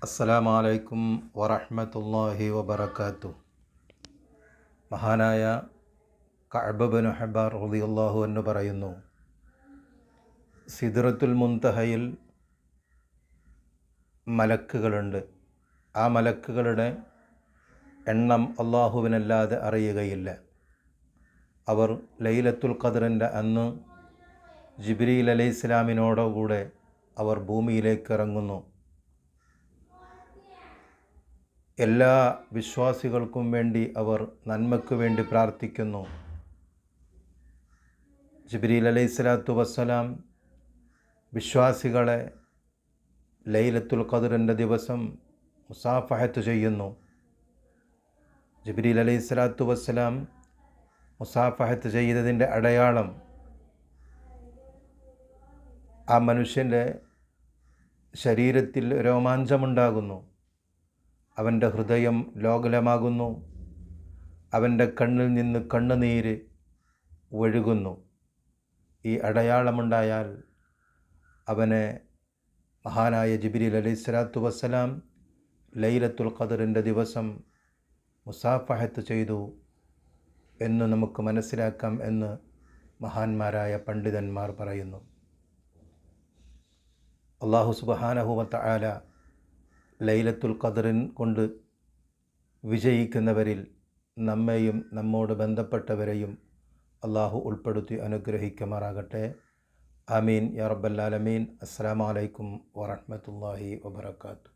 അസ്സലാമു അലൈക്കും വറഹ്മത്തുള്ളാഹി വബറകാതുഹു. മഹാനായ കഅബ് ബിൻ അഹ്ബാർ റളിയല്ലാഹു അൻഹു പറയുന്നു, സിദ്റത്തുൽ മുൻതഹയിൽ മലക്കുകളുണ്ട്. ആ മലക്കുകളുടെ എണ്ണം അള്ളാഹുവിനല്ലാതെ അറിയുകയില്ല. അവർ ലൈലത്തുൽ ഖദ്റിൻ്റെ അന്ന് ജിബ്രീൽ അലൈഹിസ്സലാമിനോടുകൂടെ അവർ ഭൂമിയിലേക്ക് ഇറങ്ങുന്നു. എല്ലാ വിശ്വാസികൾക്കും വേണ്ടി അവർ നന്മയ്ക്ക് വേണ്ടി പ്രാർത്ഥിക്കുന്നു. ജിബ്രീൽ അലൈഹിസ്സലാത്തു വസ്സലാം വിശ്വാസികളെ ലൈലത്തുൽ ഖദ്റിൻ്റെ ദിവസം മുസാഫഹത്ത് ചെയ്യുന്നു. ജിബ്രീൽ അലൈഹിസ്സലാത്തു വസ്സലാം മുസാഫഹത്ത് ചെയ്തതിൻ്റെ അടയാളം ആ മനുഷ്യൻ്റെ ശരീരത്തിൽ രോമാഞ്ചമുണ്ടാകുന്നു, അവൻ്റെ ഹൃദയം ലോകലമാകുന്നു, അവൻ്റെ കണ്ണിൽ നിന്ന് കണ്ണുനീര് ഒഴുകുന്നു. ഈ അടയാളമുണ്ടായാൽ അവനെ മഹാനായ ജിബ്രീൽ അലൈഹിസ്സലാത്തു വസ്സലാം ലൈലത്തുൽ ഖദ്റിൻ്റെ ദിവസം മുസാഫഹത്ത് ചെയ്തു എന്ന് നമുക്ക് മനസ്സിലാക്കാം എന്ന് മഹാന്മാരായ പണ്ഡിതന്മാർ പറയുന്നു. അല്ലാഹു സുബ്ഹാനഹു വ തആല ലൈലത്തുൽ ഖദ്റിൻ കൊണ്ട് വിജയിക്കുന്നവരിൽ നമ്മെയും നമ്മോട് ബന്ധപ്പെട്ടവരെയും അല്ലാഹു ഉൾപ്പെടുത്തി അനുഗ്രഹിക്കുമാറാകട്ടെ. ആമീൻ യാ റബ്ബൽ ആലമീൻ. അസ്സലാമു അലൈക്കും വറഹ്മത്തുള്ളാഹി വബറകാതുഹു.